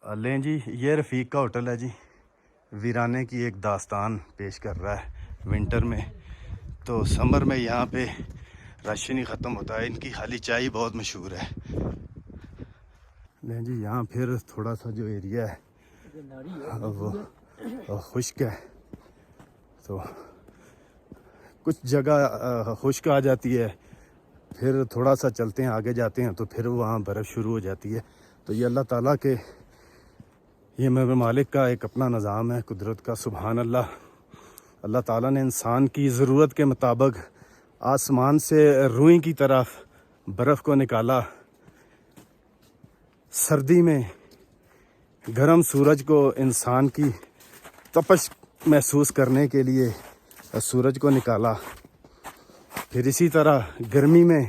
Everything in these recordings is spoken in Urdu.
لیں جی، یہ رفیق کا ہوٹل ہے جی. ویرانے کی ایک داستان پیش کر رہا ہے ونٹر میں. تو سمر میں یہاں پہ رش نہیں ختم ہوتا ہے. ان کی خالی چائے بہت مشہور ہے. لیں جی، یہاں پھر تھوڑا سا جو ایریا ہے وہ خشک ہے. تو کچھ جگہ خشک آ جاتی ہے، پھر تھوڑا سا چلتے ہیں آگے جاتے ہیں تو پھر وہاں برف شروع ہو جاتی ہے. تو یہ اللہ تعالیٰ کے، یہ میرے مالک کا ایک اپنا نظام ہے قدرت کا. سبحان اللہ. اللہ تعالیٰ نے انسان کی ضرورت کے مطابق آسمان سے روئی کی طرح برف کو نکالا. سردی میں گرم سورج کو انسان کی تپش محسوس کرنے کے لیے سورج کو نکالا. پھر اسی طرح گرمی میں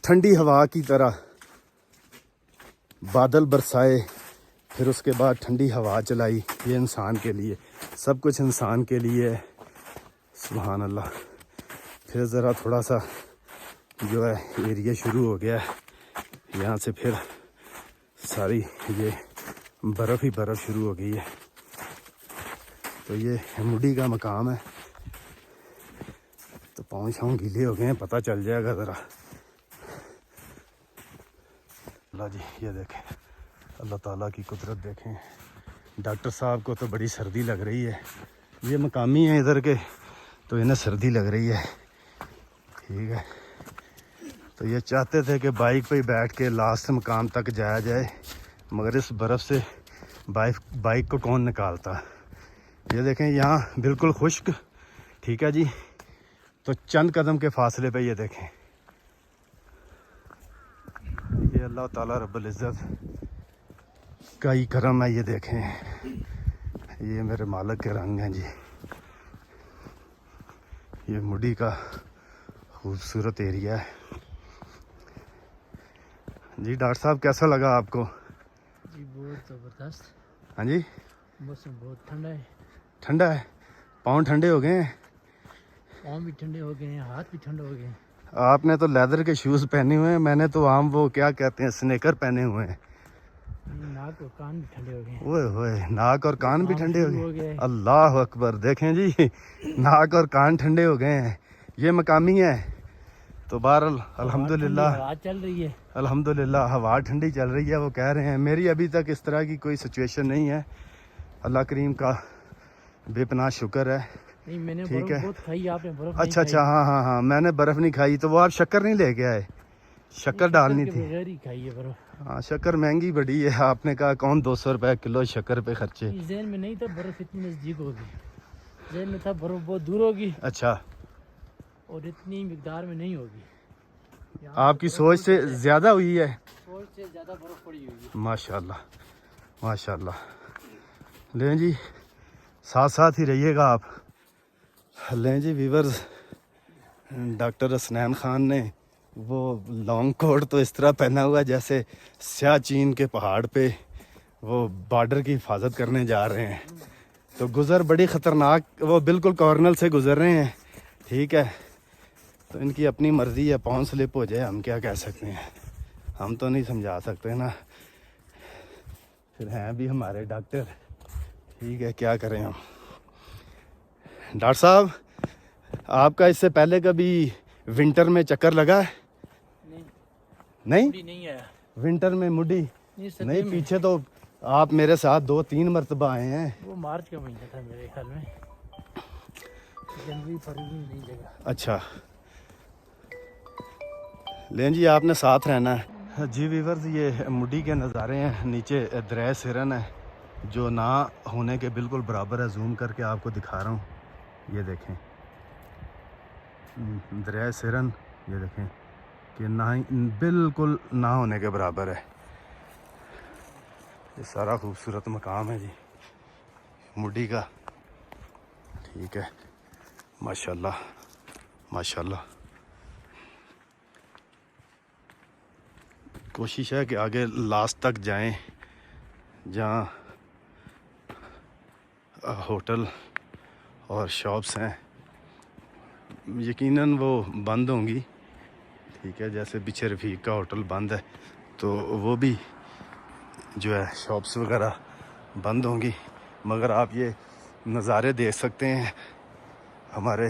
ٹھنڈی ہوا کی طرح بادل برسائے، پھر اس کے بعد ٹھنڈی ہوا چلائی. یہ انسان کے لیے، سب کچھ انسان کے لیے ہے. سبحان اللہ. پھر ذرا تھوڑا سا جو ہے ایریا شروع ہو گیا ہے، یہاں سے پھر ساری یہ برف ہی برف شروع ہو گئی ہے. تو یہ مڈی کا مقام ہے. تو پاؤں شاؤں گیلے ہو گئے ہیں، پتہ چل جائے گا ذرا. اللہ جی، یہ دیکھیں اللہ تعالیٰ کی قدرت دیکھیں. ڈاکٹر صاحب کو تو بڑی سردی لگ رہی ہے. یہ مقامی ہیں ادھر کے، تو انہیں سردی لگ رہی ہے. ٹھیک ہے. تو یہ چاہتے تھے کہ بائک پہ ہی بیٹھ کے لاسٹ مقام تک جایا جائے، مگر اس برف سے بائک کو کون نکالتا. یہ دیکھیں یہاں بالکل خشک. ٹھیک ہے جی. تو چند قدم کے فاصلے پہ یہ دیکھیں، یہ اللہ تعالیٰ رب العزت کا ہی کرم ہے. یہ دیکھیں، یہ میرے مالک کے رنگ ہیں جی. یہ مڈی کا خوبصورت ایریا ہے جی. ڈاکٹر صاحب کیسا لگا آپ کو؟ جی بہت زبردست. ہاں جی. موسم بہت ٹھنڈا ہے. ٹھنڈا ہے؟ پاؤں ٹھنڈے ہو گئے ہیں؟ پاؤں بھی ٹھنڈے ہو گئے ہیں، ہاتھ بھی ٹھنڈے ہو گئے ہیں. آپ نے تو لیدر کے شوز پہنے ہوئے ہیں، میں نے تو عام وہ کیا کہتے ہیں سنیکر پہنے ہوئے ہیں. ناک اور کان بھی ٹھنڈے ہو گئے ہیں. اوئے ہوئے، ناک اور کان بھی ٹھنڈے ہو ہو گئے. گئے. اللہ اکبر. دیکھیں جی، ناک اور کان ٹھنڈے ہو گئے ہیں. یہ مقامی ہے. تو بہرحال الحمدللہ، ہوا چل رہی ہے. الحمدللہ ہوا ٹھنڈی چل رہی ہے. وہ کہہ رہے ہیں میری ابھی تک اس طرح کی کوئی سچویشن نہیں ہے. اللہ کریم کا بے پناہ شکر ہے. نہیں، میں نے ٹھیک برف ہے. بہت کھائی، آپ نے برف نہیں اچھا کھائی. ہاں میں نے برف نہیں کھائی. تو وہ آپ شکر نہیں لے کے آئے؟ شکر ڈالنی کے تھی. بغیر ہی کھائی ہے برف. ہاں شکر مہنگی بڑی ہے. آپ نے کہا کون 200 روپے کلو شکر پہ خرچے. ذہن میں نہیں تھا برف اتنی نزدیک ہوگی. ذہن میں تھا برف بہت دور ہوگی اچھا. اور اتنی مقدار میں نہیں ہوگی. آپ کی سوچ سے زیادہ ہوئی ہے. سوچ سے زیادہ برف پڑی ہوئی ہے. ماشاءاللہ ماشاءاللہ. لیں جی، ساتھ ساتھ ہی رہیے گا آپ. لیں جی ویورز، ڈاکٹر حسنین خان نے وہ لانگ کوٹ تو اس طرح پہنا ہوا جیسے سیاہ چین کے پہاڑ پہ وہ بارڈر کی حفاظت کرنے جا رہے ہیں. تو گزر بڑی خطرناک، وہ بالکل کارنل سے گزر رہے ہیں. ٹھیک ہے. تو ان کی اپنی مرضی ہے، پاؤں سلپ ہو جائے ہم کیا کہہ سکتے ہیں. ہم تو نہیں سمجھا سکتے نا. پھر ہیں بھی ہمارے ڈاکٹر. ٹھیک ہے، کیا کریں ہم. ڈاکٹر صاحب، آپ کا اس سے پہلے کبھی ونٹر میں چکر لگا ہے؟ نہیں نہیں آیا. ونٹر میں مڈی نہیں. پیچھے تو آپ میرے ساتھ 2-3 مرتبہ آئے ہیں. وہ مارچ کا مہینہ تھا میرے خیال میں، جنوری فروری میں نہیں لگا. اچھا. لیں جی، آپ نے ساتھ رہنا ہے. جی ویورز، یہ مڈی کے نظارے ہیں. نیچے دریائے سرن ہے جو نہ ہونے کے بالکل برابر ہے. زوم کر کے آپ کو دکھا رہا ہوں. یہ دیکھیں دریائے سرن، یہ دیکھیں کہ نہ بالکل نہ ہونے کے برابر ہے. یہ سارا خوبصورت مقام ہے جی مڈی کا. ٹھیک ہے. ماشاءاللہ ماشاءاللہ. کوشش ہے کہ آگے لاسٹ تک جائیں جہاں ہوٹل اور شاپس ہیں. یقیناً وہ بند ہوں گی. ٹھیک ہے. جیسے پیچھے رفیق کا ہوٹل بند ہے، تو وہ بھی جو ہے شاپس وغیرہ بند ہوں گی، مگر آپ یہ نظارے دیکھ سکتے ہیں ہمارے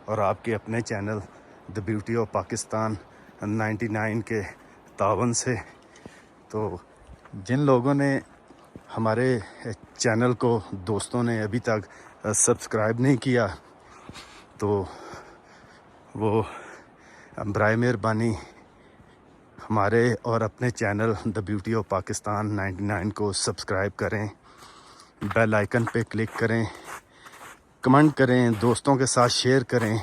اور آپ کے اپنے channel the beauty of Pakistan 99 کے تعاون سے۔ تو جن لوگوں نے ہمارے چینل کو، دوستوں نے ابھی تک سبسکرائب نہیں کیا، تو وہ برائے مہربانی ہمارے اور اپنے channel the beauty of Pakistan 99 کو سبسکرائب کریں، بیل آئیکن پہ کلک کریں، کمنٹ کریں، دوستوں کے ساتھ شیئر کریں۔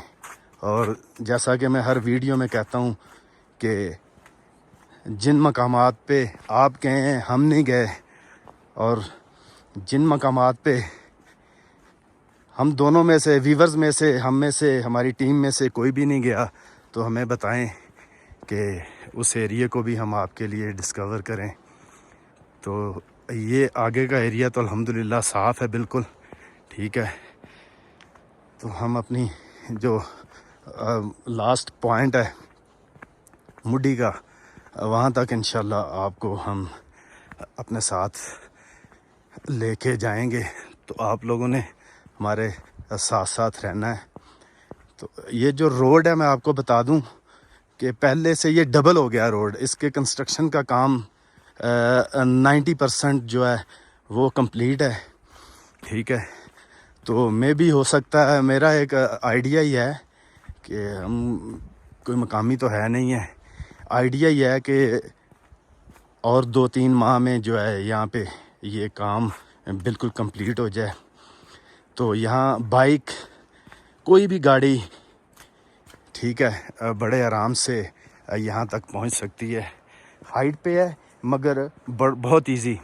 اور جیسا کہ میں ہر ویڈیو میں کہتا ہوں کہ جن مقامات پہ آپ گئے ہیں ہم نہیں گئے، اور جن مقامات پہ ہم دونوں میں سے، ویورز میں سے، ہم میں سے، ہماری ٹیم میں سے کوئی بھی نہیں گیا، تو ہمیں بتائیں کہ اس ایریے کو بھی ہم آپ کے لیے ڈسکور کریں۔ تو یہ آگے کا ایریا تو الحمدللہ صاف ہے، بالکل ٹھیک ہے۔ تو ہم اپنی جو لاسٹ پوائنٹ ہے مڈی کا، وہاں تک انشاءاللہ آپ کو ہم اپنے ساتھ لے کے جائیں گے، تو آپ لوگوں نے ہمارے ساتھ ساتھ رہنا ہے۔ تو یہ جو روڈ ہے میں آپ کو بتا دوں کہ پہلے سے یہ ڈبل ہو گیا روڈ، اس کے کنسٹرکشن کا کام 90% جو ہے وہ کمپلیٹ ہے، ٹھیک ہے۔ تو میں بھی ہو سکتا ہے، میرا ایک آئیڈیا ہی ہے کہ ہم کوئی مقامی تو ہے نہیں ہے، آئیڈیا یہ ہے کہ اور 2-3 ماہ میں جو ہے یہاں پہ یہ کام بالکل کمپلیٹ ہو جائے، تو یہاں بائک، کوئی بھی گاڑی، ٹھیک ہے، بڑے آرام سے یہاں تک پہنچ سکتی ہے۔ ہائٹ پہ ہے مگر بہت ایزی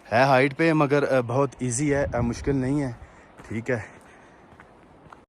ہے، ہائٹ پہ مگر بہت ایزی ہے، مشکل نہیں ہے، ٹھیک ہے۔